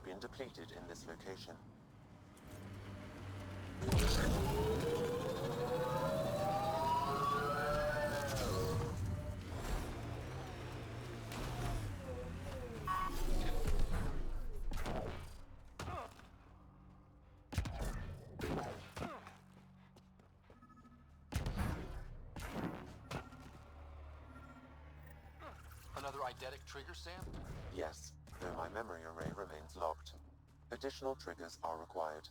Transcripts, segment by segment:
been depleted in this location. Another eidetic trigger, Sam? Yes, though my memory array remains locked. Additional triggers are required.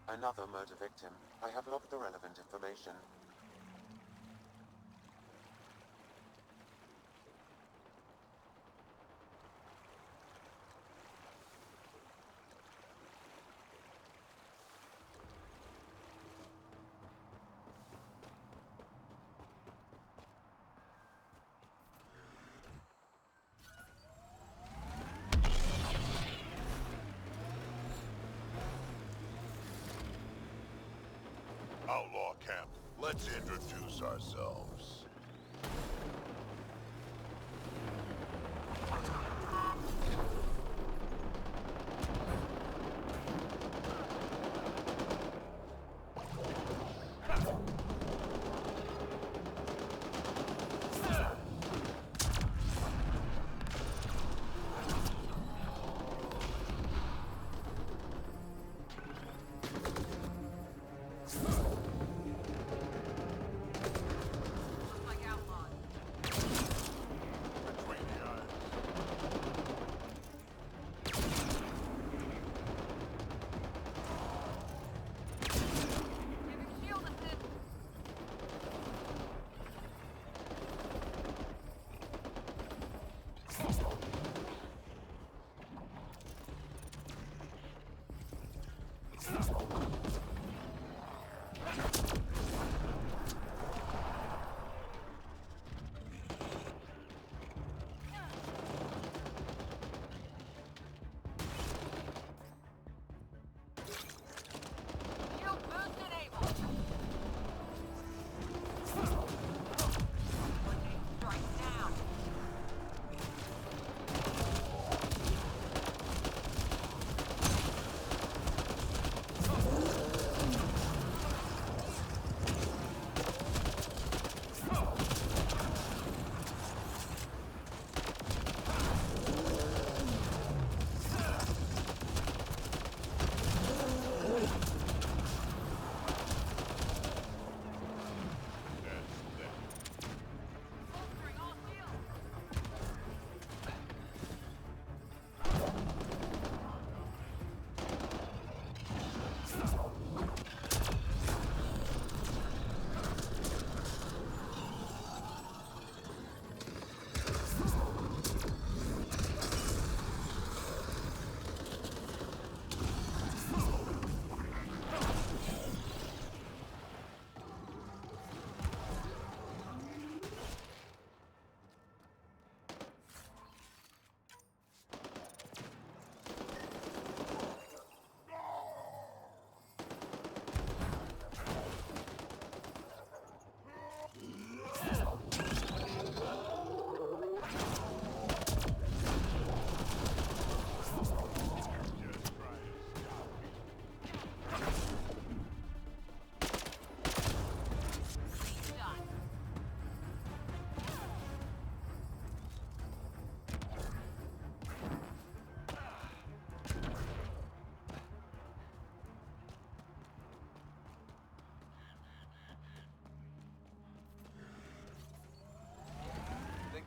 Another murder victim. I have logged the relevant information. Outlaw camp. Let's introduce ourselves.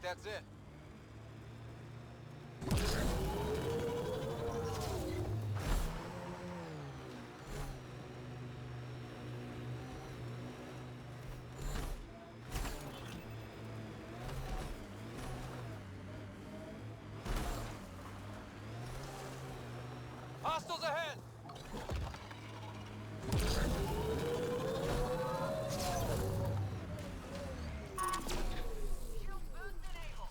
That's it. Hostiles ahead! Shield boost enabled.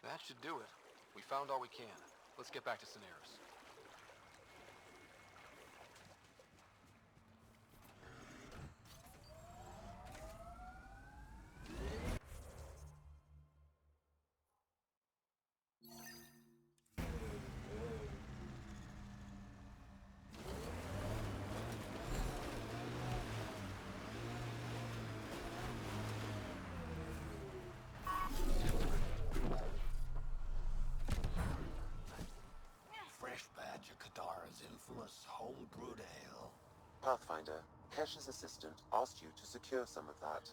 That should do it. We found all we can. Let's get back to Cineris. Fresh batch of Katara's infamous home-brewed ale. Pathfinder, Kesh's assistant asked you to secure some of that.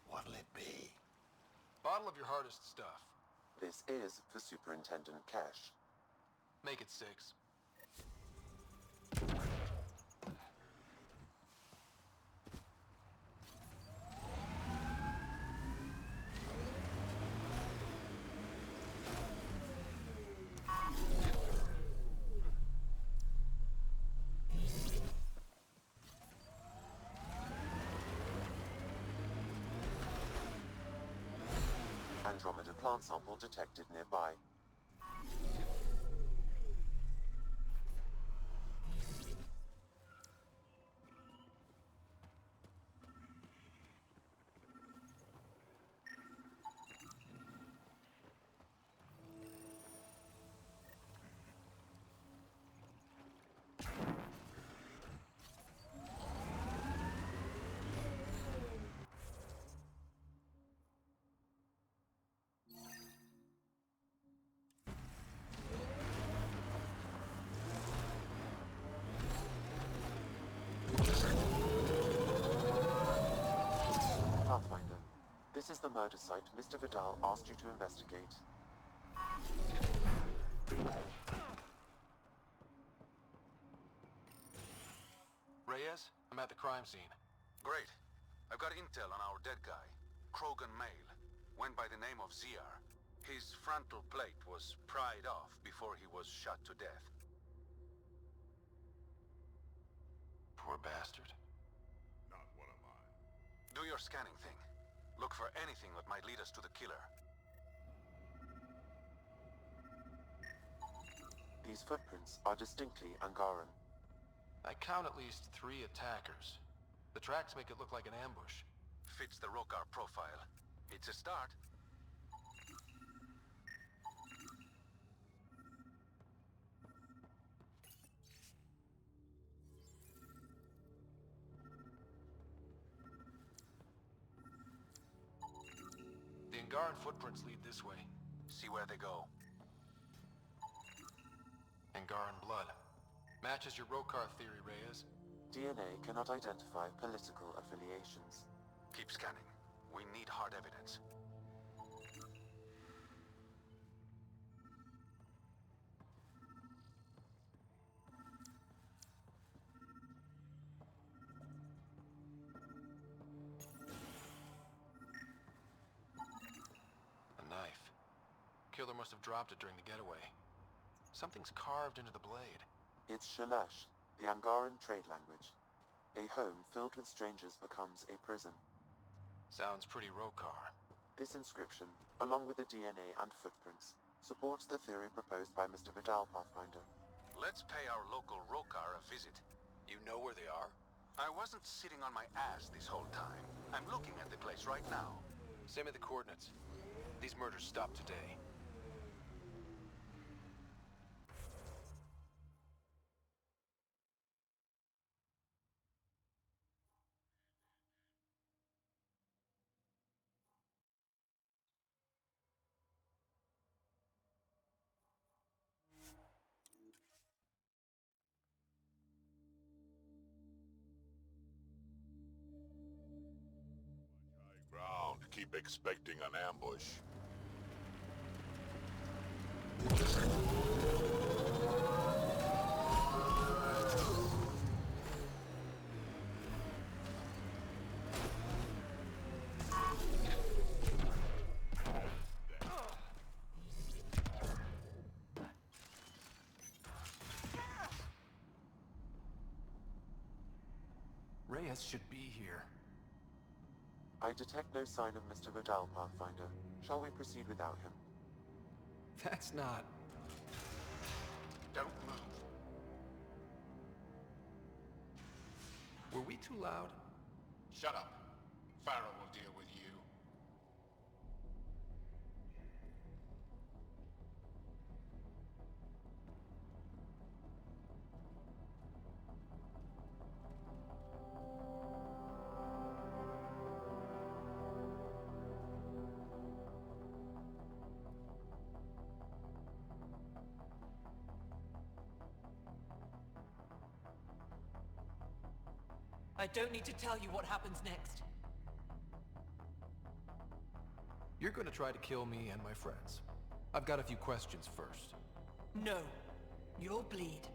What'll it be? Bottle of your hardest stuff. This is for Superintendent Kesh. Make it 6. Andromeda plant sample detected nearby. Pathfinder, this is the murder site Mr. Vidal asked you to investigate. Reyes, I'm at the crime scene. Great. I've got intel on our dead guy. Krogan male. Went by the name of ZR. His frontal plate was pried off before he was shot to death. Poor bastard. Not one of mine. Do your scanning thing. Look for anything that might lead us to the killer. These footprints are distinctly Angaran. I count at least 3 attackers. The tracks make it look like an ambush. Fits the Rokar profile. It's a start. The Angaran footprints lead this way. See where they go. Angaran blood. Matches your Rokar theory, Reyes. DNA cannot identify political affiliations. Keep scanning. We need hard evidence. A knife. Killer must have dropped it during the getaway. Something's carved into the blade. It's Shalash, the Angaran trade language. A home filled with strangers becomes a prison. Sounds pretty Rokar. This inscription, along with the DNA and footprints, supports the theory proposed by Mr. Vidal, Pathfinder. Let's pay our local Rokar a visit. You know where they are? I wasn't sitting on my ass this whole time. I'm looking at the place right now. Send me the coordinates. These murders stopped today. High ground. Keep expecting an ambush. Reyes should be here. I detect no sign of Mr. Vidal, Pathfinder. Shall we proceed without him? That's not... Don't move. Were we too loud? Shut up. Farrell will deal with you. I don't need to tell you what happens next. You're gonna try to kill me and my friends. I've got a few questions first. No. You'll bleed,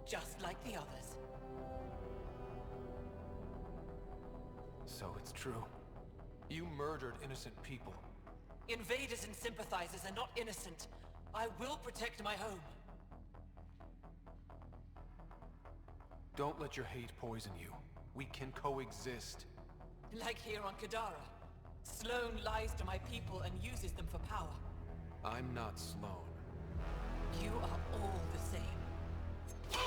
just like the others. So it's true. You murdered innocent people. Invaders and sympathizers are not innocent. I will protect my home. Don't let your hate poison you. We can coexist. Like here on Kadara. Sloane lies to my people and uses them for power. I'm not Sloane. You are all the same.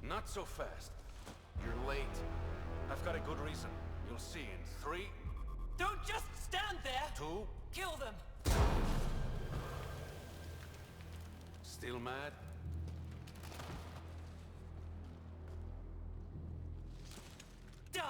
Not so fast. You're late. I've got a good reason. You'll see in 3, Don't just stand there! 2... Kill them! Still mad? Die!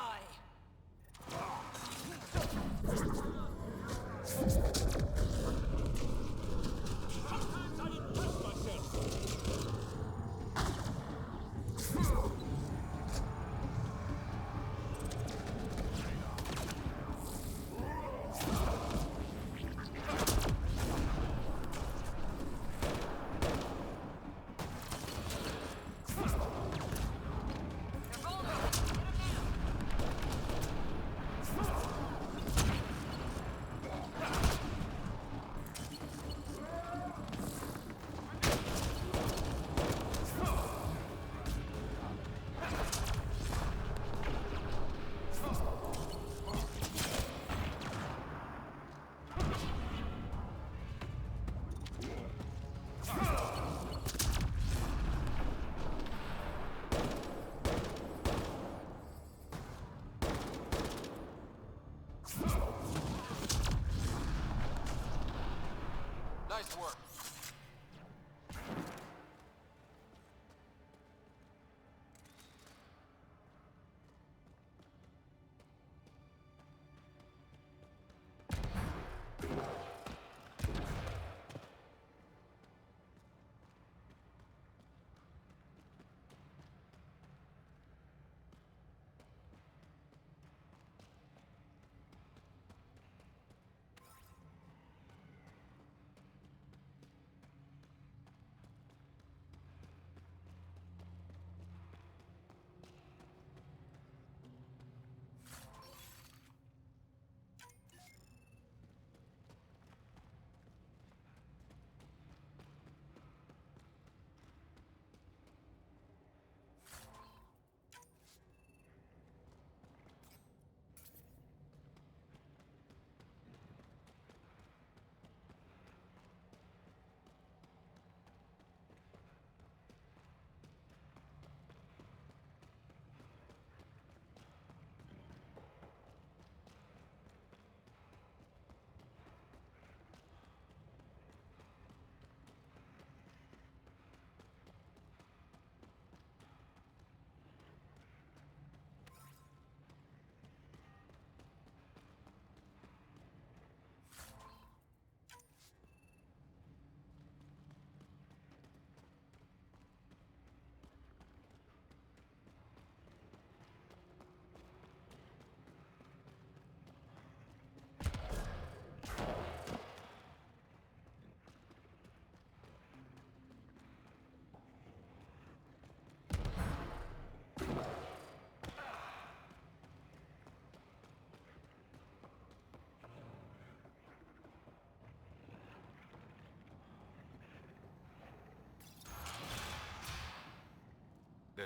Nice work.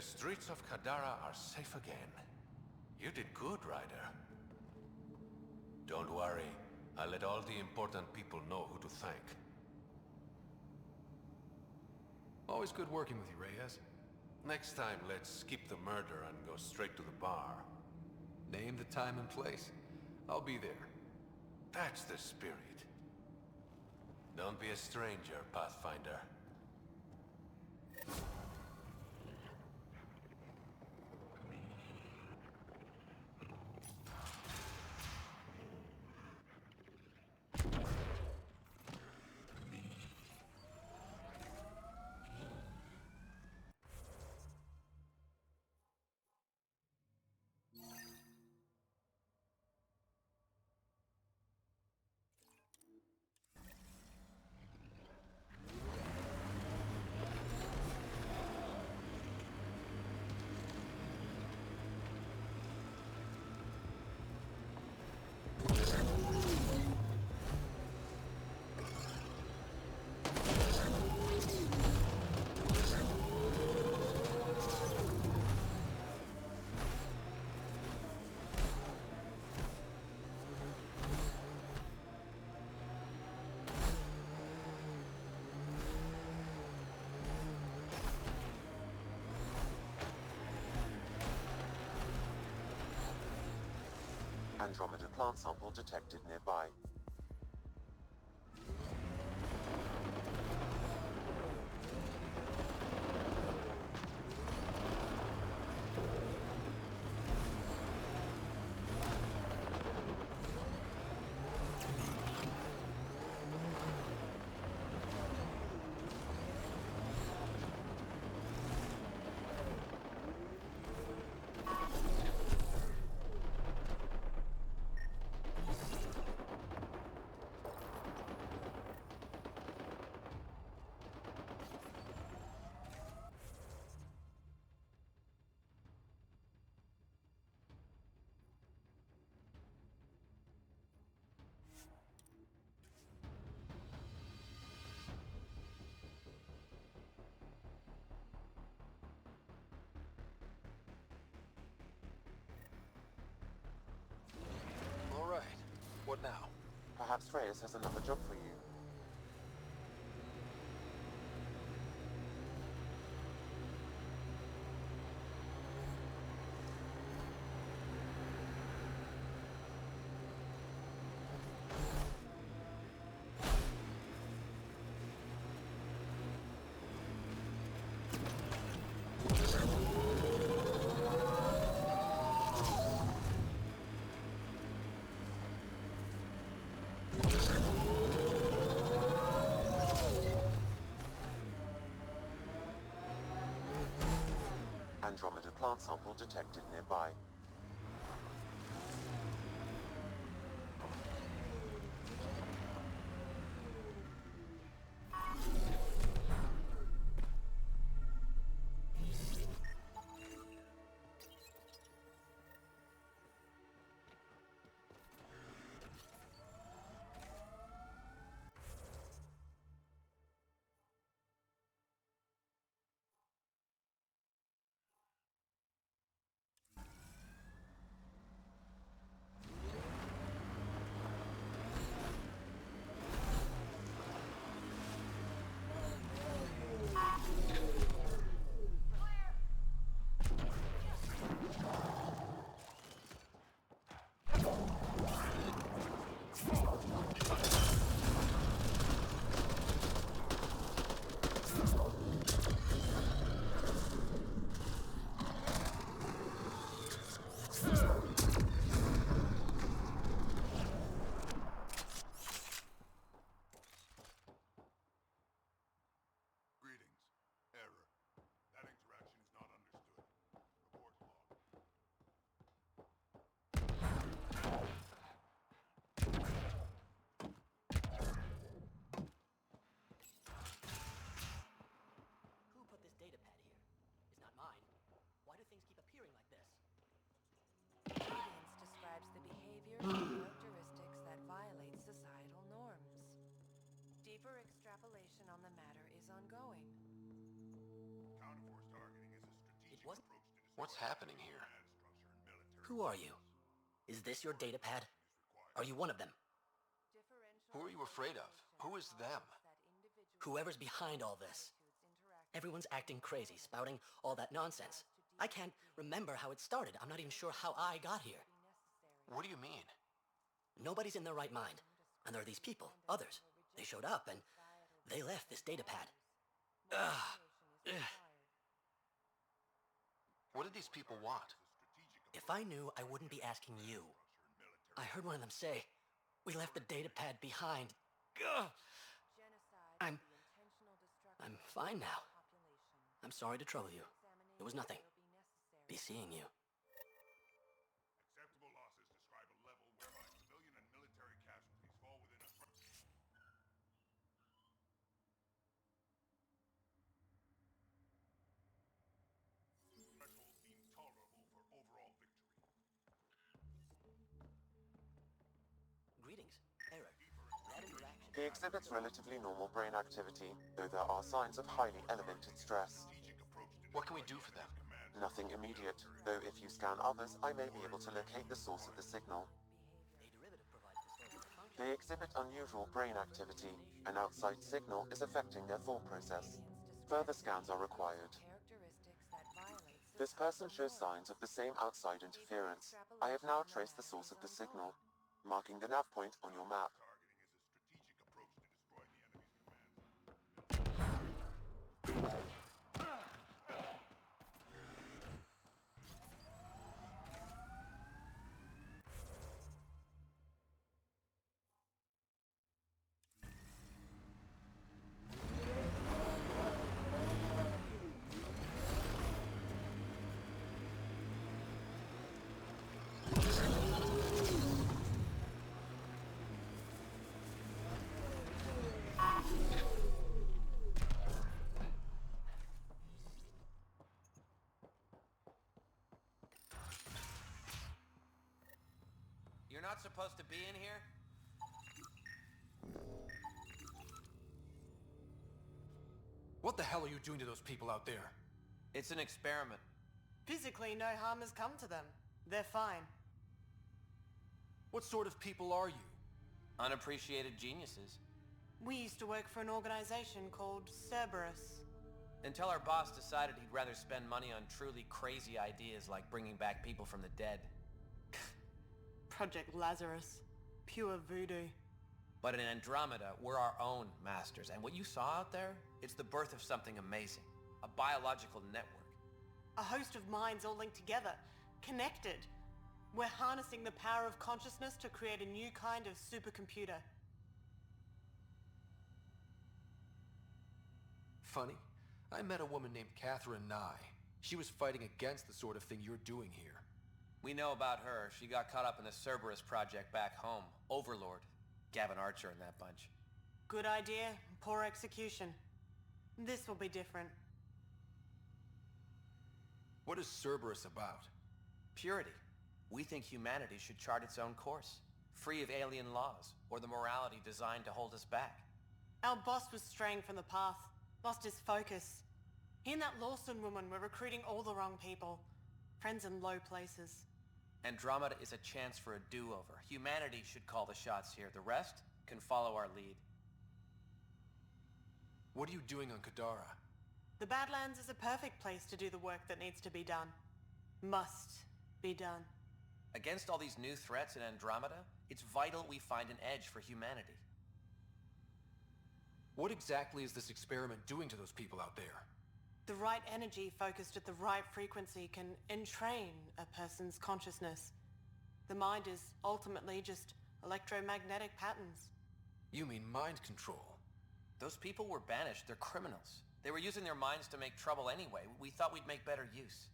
The streets of Kadara are safe again. You did good, Ryder. Don't worry. I'll let all the important people know who to thank. Always good working with you, Reyes. Next time, let's skip the murder and go straight to the bar. Name the time and place. I'll be there. That's the spirit. Don't be a stranger, Pathfinder. Andromeda plant sample detected nearby. All right. What now? Perhaps Reyes has another job for you. Andromeda plant sample detected nearby. Greetings. Error. That interaction is not understood. Report log. Who put this data pad here? It's not mine. Why do things keep appearing like this? Evidence describes the behavior and characteristics that violate societal norms. Deeper extrapolation on the matter is ongoing. Counterforce targeting is a strategic... It What's happening here? Who are you? Is this your datapad? Are you one of them? Who are you afraid of? Who is them? Whoever's behind all this. Everyone's acting crazy, spouting all that nonsense. I can't remember how it started. I'm not even sure how I got here. What do you mean? Nobody's in their right mind. And there are these people, others. They showed up and they left this datapad. Ugh. What did these people want? If I knew, I wouldn't be asking you. I heard one of them say, "We left the datapad behind." Ugh. I'm fine now. I'm sorry to trouble you. It was nothing. Be seeing you. Acceptable losses describe a level whereby civilian and military casualties fall within a threshold deemed tolerable for overall victory. Greetings. Error. That interaction. He exhibits relatively normal brain activity, though there are signs of highly elevated stress. What can we do for them? Nothing immediate, though if you scan others, I may be able to locate the source of the signal. A derivative provides this sort of function. They exhibit unusual brain activity. An outside signal is affecting their thought process. Further scans are required. This person shows signs of the same outside interference. I have now traced the source of the signal, marking the nav point on your map. Targeting is a strategic approach to destroying the enemy's command. You're not supposed to be in here? What the hell are you doing to those people out there? It's an experiment. Physically, no harm has come to them. They're fine. What sort of people are you? Unappreciated geniuses. We used to work for an organization called Cerberus. Until our boss decided he'd rather spend money on truly crazy ideas like bringing back people from the dead. Project Lazarus. Pure voodoo. But in Andromeda, we're our own masters. And what you saw out there, it's the birth of something amazing. A biological network. A host of minds all linked together. Connected. We're harnessing the power of consciousness to create a new kind of supercomputer. Funny. I met a woman named Catherine Nye. She was fighting against the sort of thing you're doing here. We know about her. She got caught up in the Cerberus project back home. Overlord. Gavin Archer and that bunch. Good idea, poor execution. This will be different. What is Cerberus about? Purity. We think humanity should chart its own course. Free of alien laws, or the morality designed to hold us back. Our boss was straying from the path. Lost his focus. He and that Lawson woman were recruiting all the wrong people. Friends in low places. Andromeda is a chance for a do-over. Humanity should call the shots here. The rest can follow our lead. What are you doing on Kadara? The Badlands is a perfect place to do the work that needs to be done. Must be done. Against all these new threats in Andromeda, it's vital we find an edge for humanity. What exactly is this experiment doing to those people out there? The right energy focused at the right frequency can entrain a person's consciousness. The mind is ultimately just electromagnetic patterns. You mean mind control? Those people were banished. They're criminals. They were using their minds to make trouble anyway. We thought we'd make better use.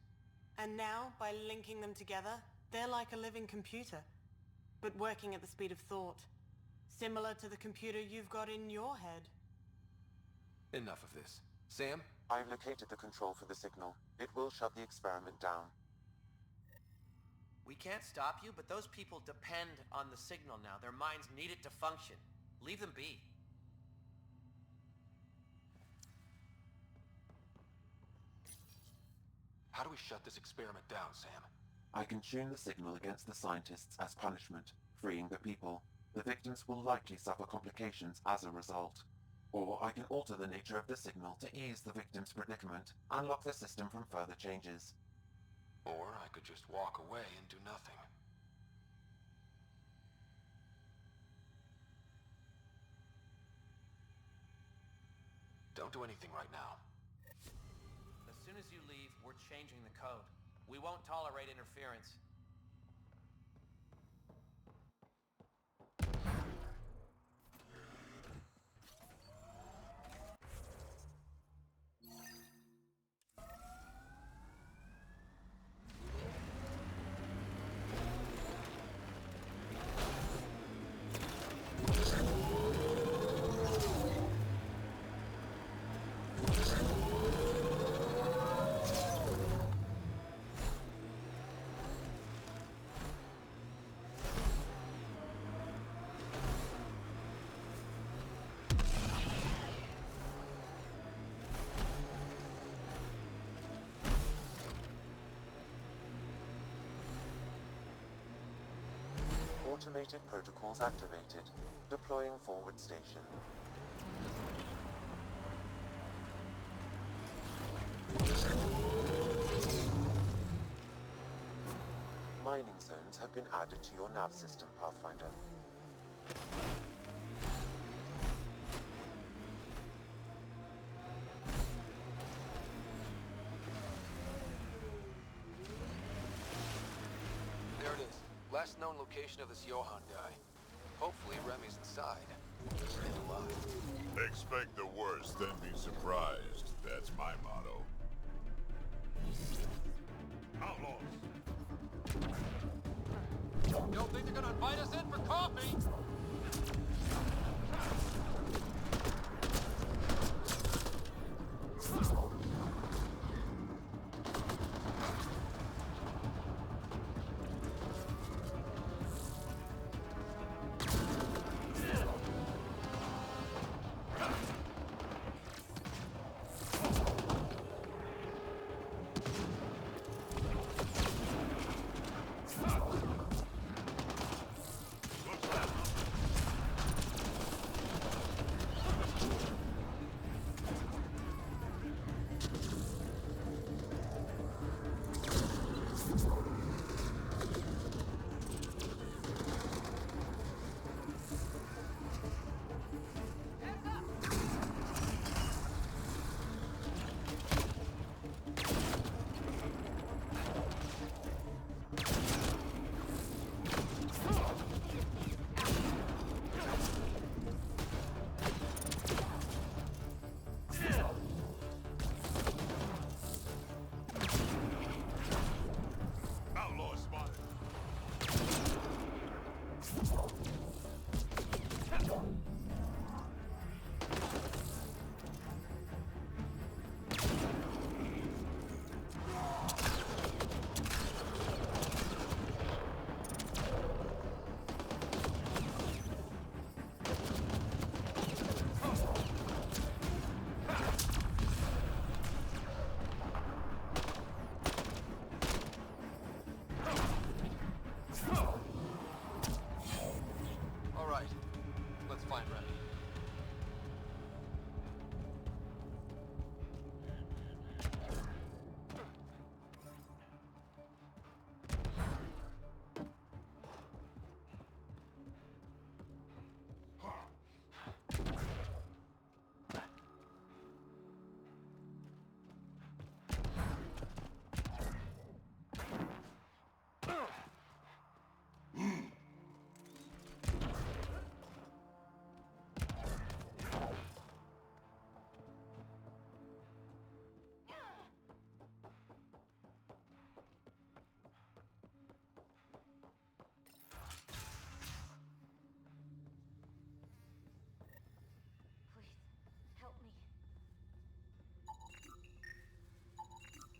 And now, by linking them together, they're like a living computer, but working at the speed of thought. Similar to the computer you've got in your head. Enough of this. Sam? I've located the control for the signal. It will shut the experiment down. We can't stop you, but those people depend on the signal now. Their minds need it to function. Leave them be. How do we shut this experiment down, Sam? I can tune the signal against the scientists as punishment, freeing the people. The victims will likely suffer complications as a result. Or I can alter the nature of the signal to ease the victim's predicament, and lock the system from further changes. Or I could just walk away and do nothing. Don't do anything right now. As soon as you leave, we're changing the code. We won't tolerate interference. Automated protocols activated. Deploying forward station. Mining zones have been added to your nav system, Pathfinder. There it is. Last known location of this Johann guy. Hopefully Remy's inside. And alive. Expect the worst, then be surprised. That's my motto. Outlaws! You don't think they're gonna invite us in for coffee?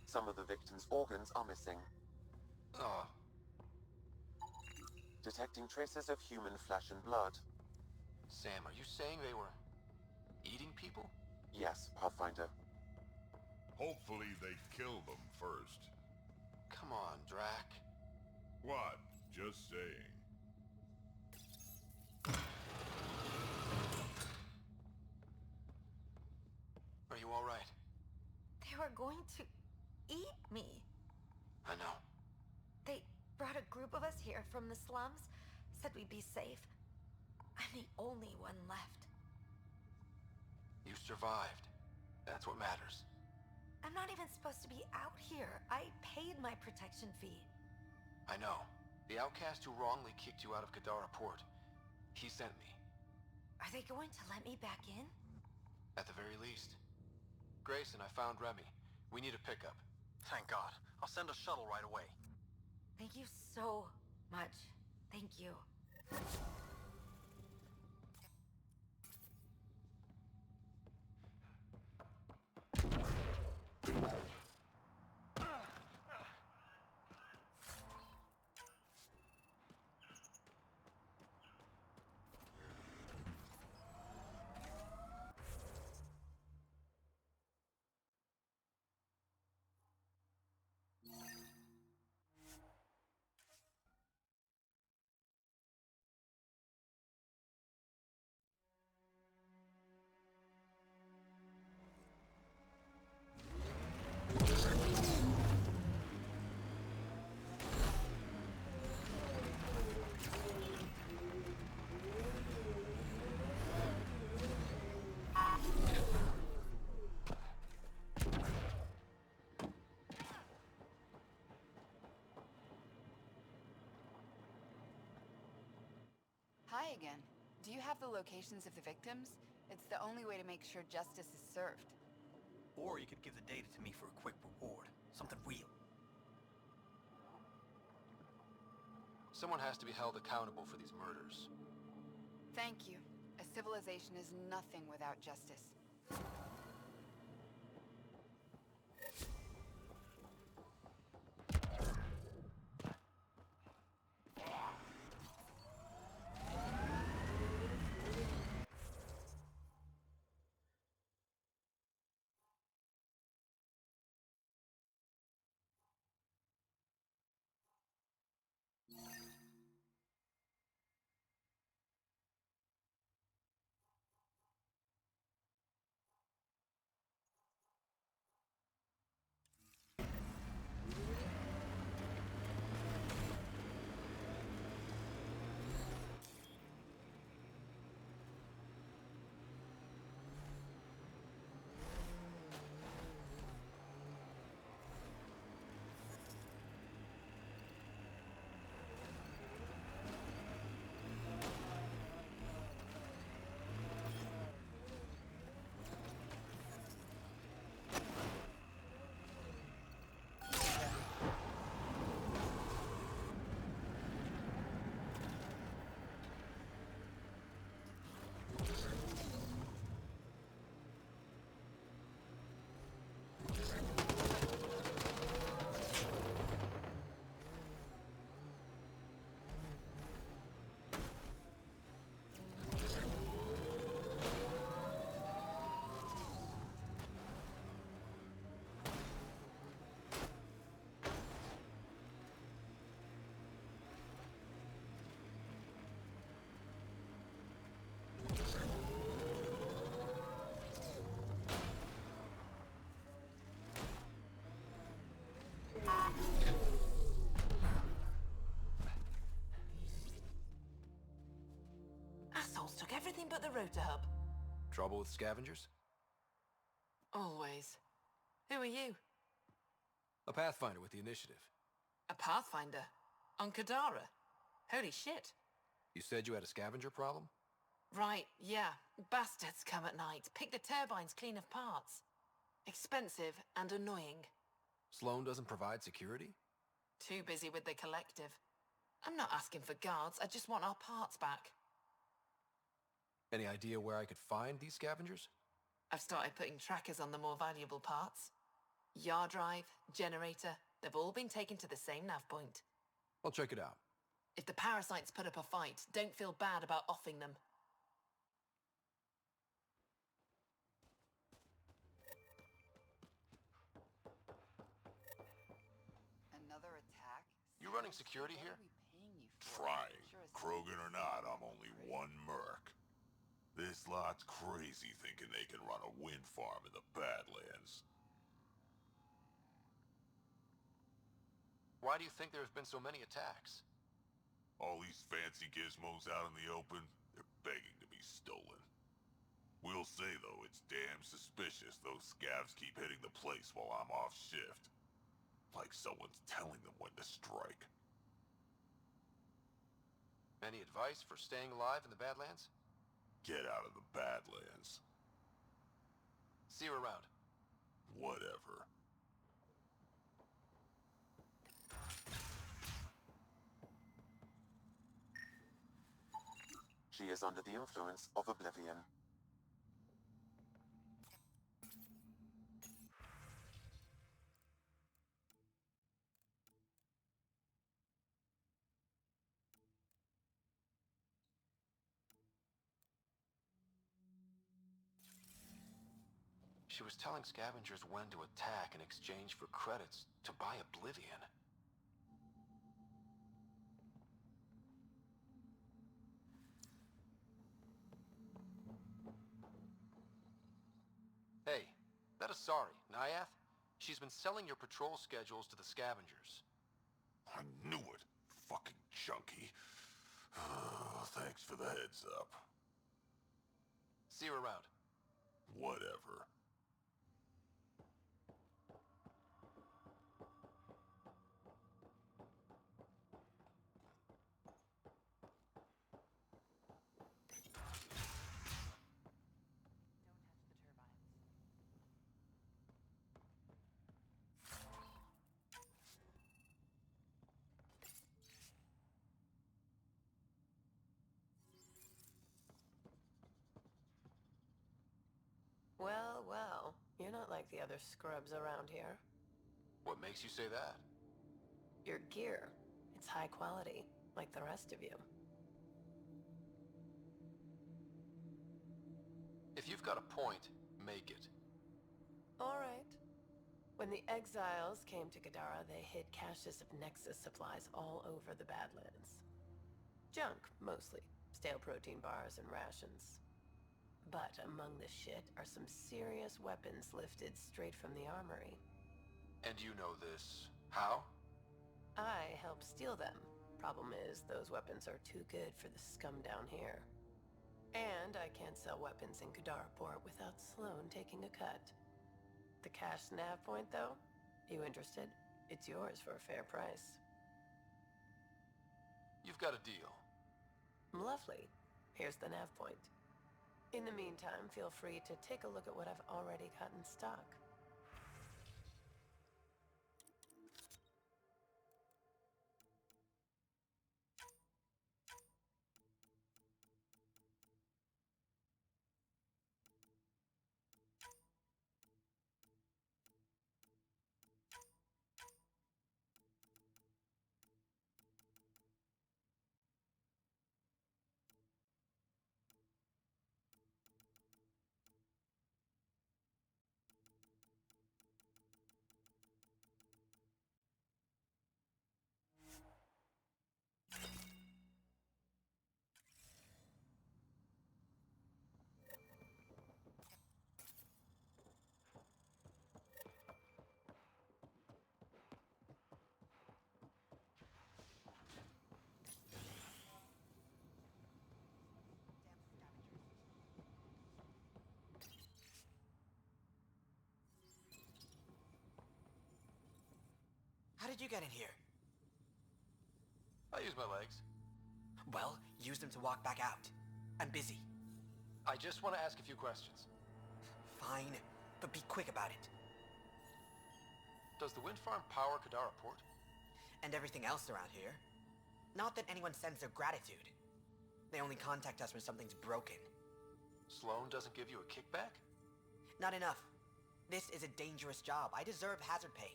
Some of the victim's organs are missing. Oh, Detecting traces of human flesh and blood. Sam, are you saying they were eating people? Yes, Pathfinder. Hopefully they kill them first. Come on, Drac. What? Just saying. Are you all right? They were going to eat me. I know. They brought a group of us here from the slums, said we'd be safe. I'm the only one left. You survived. That's what matters. I'm not even supposed to be out here. I paid my protection fee. I know. The outcast who wrongly kicked you out of Kadara Port. He sent me. Are they going to let me back in? At the very least. Grayson, I found Remy. We need a pickup. Thank God. I'll send a shuttle right away. Thank you so much. Thank you. Hi again. Do you have the locations of the victims? It's the only way to make sure justice is served. Or you could give the data to me for a quick reward. Something real. Someone has to be held accountable for these murders. Thank you. A civilization is nothing without justice. Assholes took everything but the rotor hub. Trouble with scavengers? Always. Who are you? A Pathfinder with the initiative. A Pathfinder? On Kadara? Holy shit. You said you had a scavenger problem? Right, yeah. Bastards come at night, pick the turbines clean of parts. Expensive and annoying. Sloan doesn't provide security? Too busy with the collective. I'm not asking for guards, I just want our parts back. Any idea where I could find these scavengers? I've started putting trackers on the more valuable parts. Yard drive, generator, they've all been taken to the same nav point. I'll check it out. If the parasites put up a fight, don't feel bad about offing them. You running security here? Trying. Krogan or not, I'm only one merc. This lot's crazy thinking they can run a wind farm in the Badlands. Why do you think there's been so many attacks? All these fancy gizmos out in the open, they're begging to be stolen. We'll say, though, it's damn suspicious those scavs keep hitting the place while I'm off shift. Like someone's telling them when to strike. Any advice for staying alive in the Badlands? Get out of the Badlands. See you around. Whatever. She is under the influence of oblivion. She was telling scavengers when to attack in exchange for credits to buy Oblivion. Hey, that Asari, Nyath? She's been selling your patrol schedules to the scavengers. I knew it. Fucking junkie. Thanks for the heads up. See you around. Whatever. Well, well, you're not like the other scrubs around here. What makes you say that? Your gear, it's high quality, like the rest of you. If you've got a point, make it. All right. When the exiles came to Gadara, they hid caches of Nexus supplies all over the Badlands. Junk, mostly. Stale protein bars and rations. But among the shit are some serious weapons lifted straight from the armory. And you know this. How? I helped steal them. Problem is, those weapons are too good for the scum down here. And I can't sell weapons in Kadaraport without Sloan taking a cut. The cash nav point, though? You interested? It's yours for a fair price. You've got a deal. Lovely. Here's the nav point. In the meantime, feel free to take a look at what I've already got in stock. How did you get in here? I use my legs. Well, use them to walk back out. I'm busy. I just want to ask a few questions. Fine, but be quick about it. Does the wind farm power Kadaraport? And everything else around here. Not that anyone sends their gratitude. They only contact us when something's broken. Sloan doesn't give you a kickback? Not enough. This is a dangerous job. I deserve hazard pay.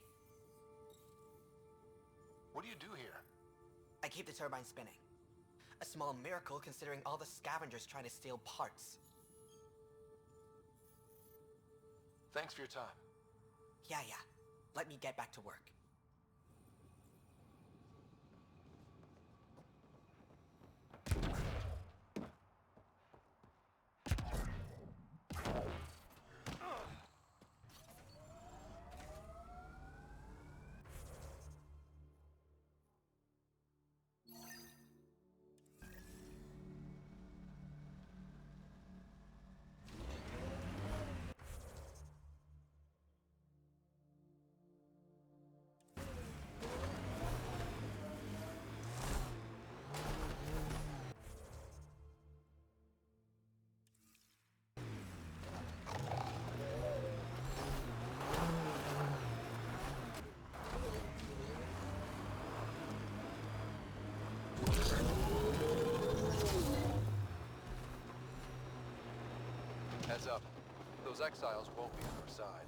What do you do here? I keep the turbine spinning. A small miracle considering all the scavengers trying to steal parts. Thanks for your time. Yeah. Let me get back to work. Heads up. Those exiles won't be on our side.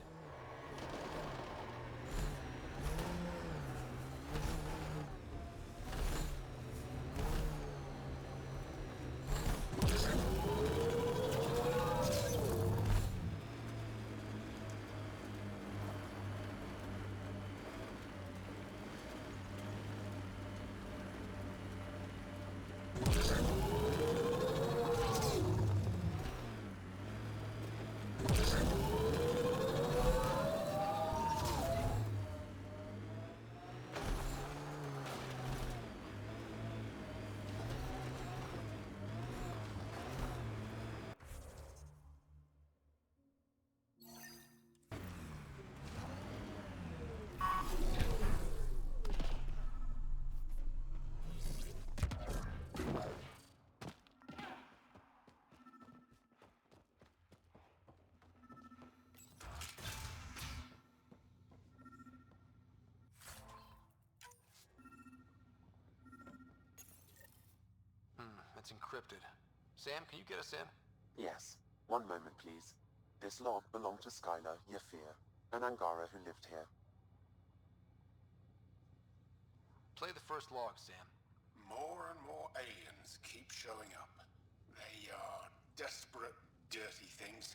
It's encrypted. Sam, can you get us in? Yes. One moment, please. This log belonged to Skylar Yafir, an Angara who lived here. Play the first log, Sam. More and more aliens keep showing up. They are desperate, dirty things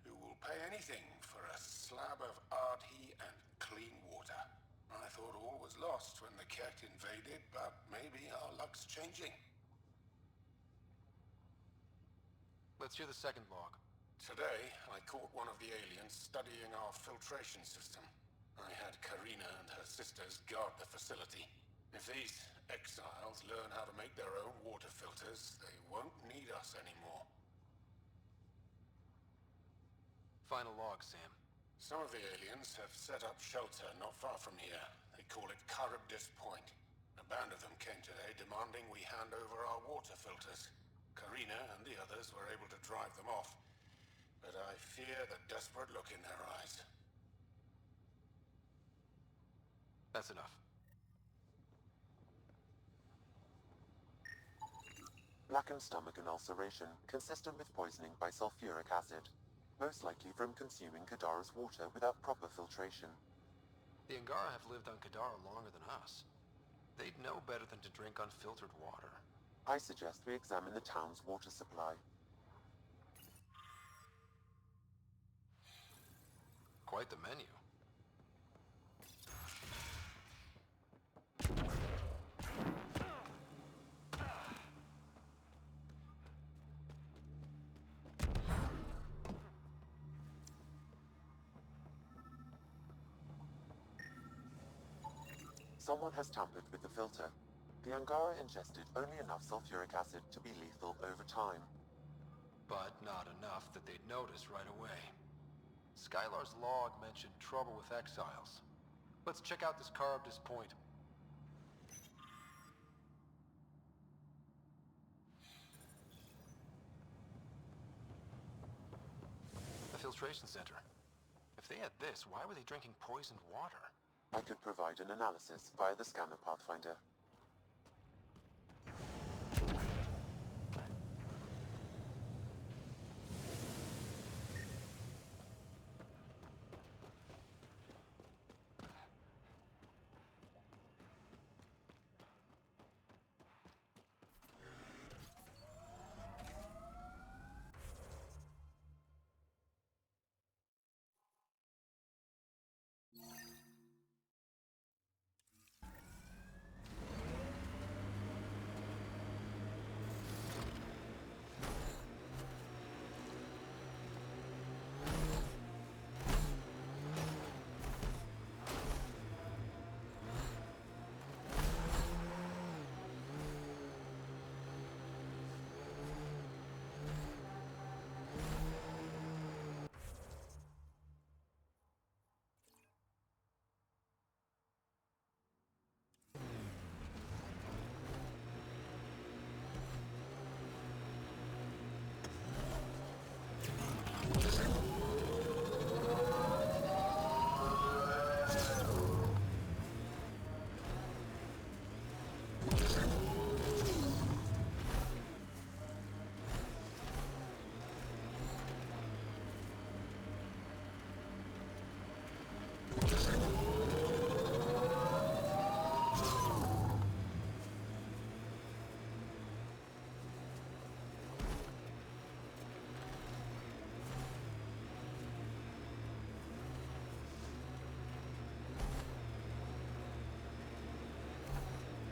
who will pay anything for a slab of Ardhi and clean water. I thought all was lost when the Ket invaded, but maybe our luck's changing. Let's hear the second log. Today, I caught one of the aliens studying our filtration system. I had Karina and her sisters guard the facility. If these exiles learn how to make their own water filters, they won't need us anymore. Final log, Sam. Some of the aliens have set up shelter not far from here. They call it Charybdis Point. A band of them came today demanding we hand over our water filters. Karina and the others were able to drive them off, but I fear the desperate look in their eyes. That's enough. Blackened stomach and ulceration, consistent with poisoning by sulfuric acid. Most likely from consuming Kadara's water without proper filtration. The Angara have lived on Kadara longer than us. They'd know better than to drink unfiltered water. I suggest we examine the town's water supply. Quite the menu. Someone has tampered with the filter. The Angara ingested only enough sulfuric acid to be lethal over time. But not enough that they'd notice right away. Skylar's log mentioned trouble with exiles. Let's check out this Charybdis Point. The filtration center. If they had this, why were they drinking poisoned water? I could provide an analysis via the scanner pathfinder.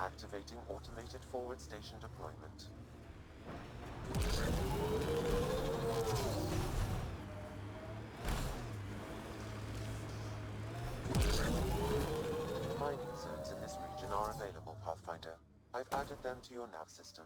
Activating automated forward station deployment. Mining zones in this region are available, Pathfinder. I've added them to your nav system.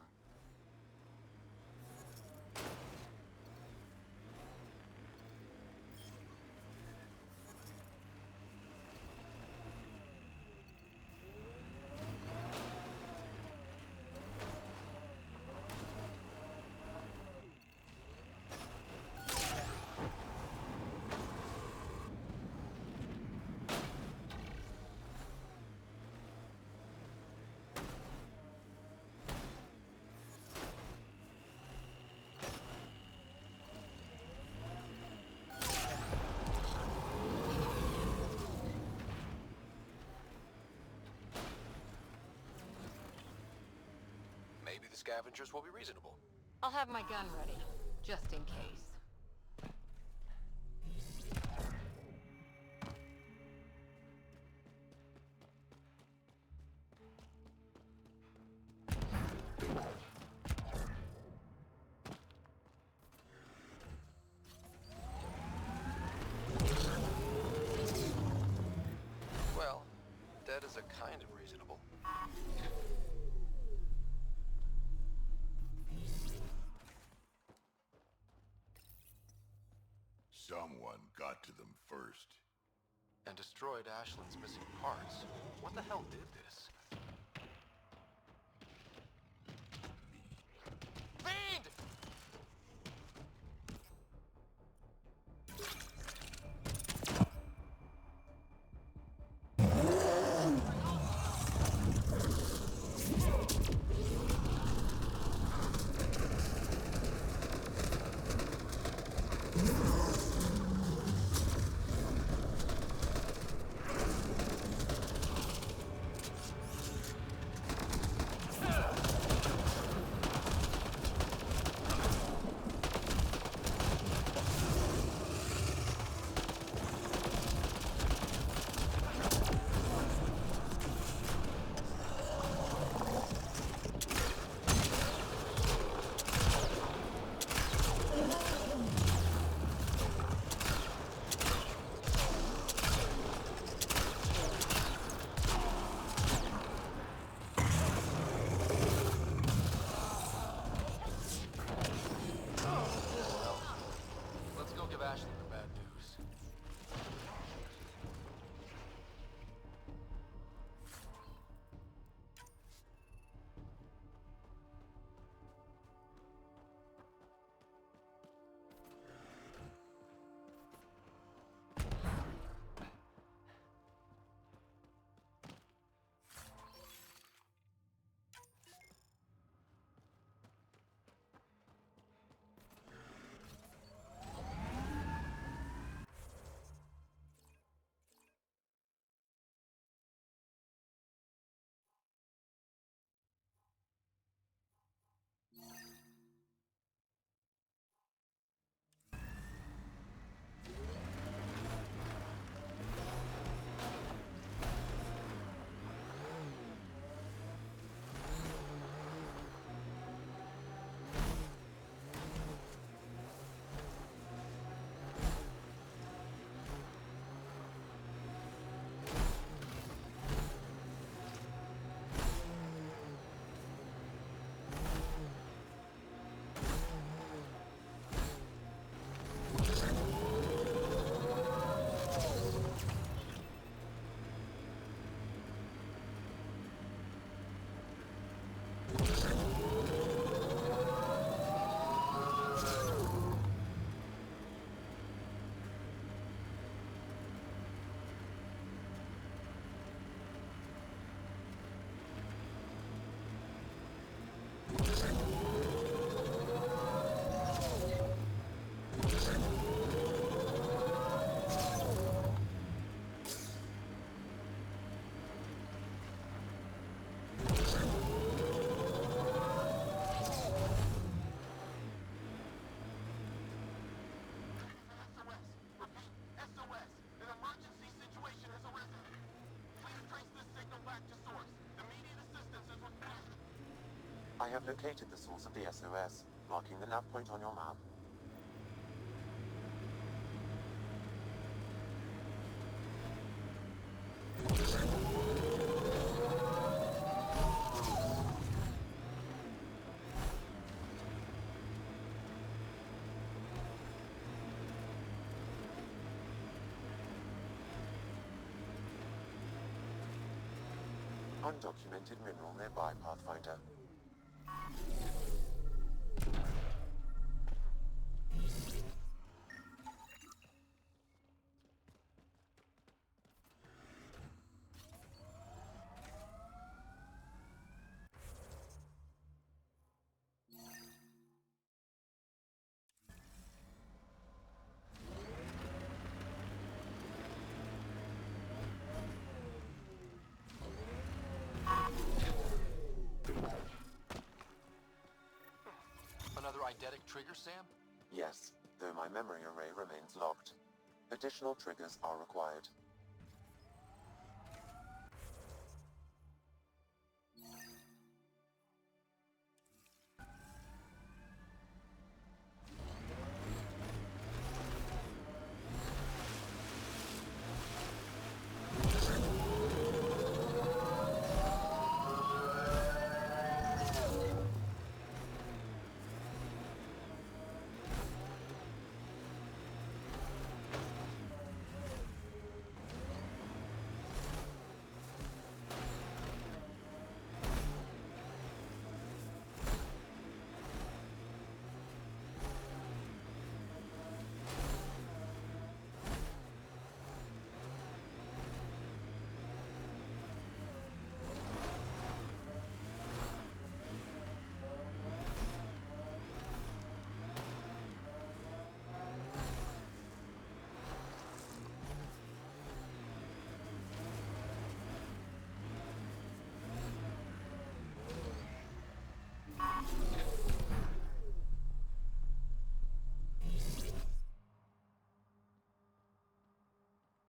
Maybe the scavengers will be reasonable. I'll have my gun ready, just in case. Well, dead is a kind of reasonable. Someone got to them first. And destroyed Ashland's missing parts. What the hell did this? Fiend! I have located the source of the SOS, marking the nav point on your map. Undocumented mineral nearby, Pathfinder. Another eidetic trigger, Sam? Yes, though my memory array remains locked. Additional triggers are required.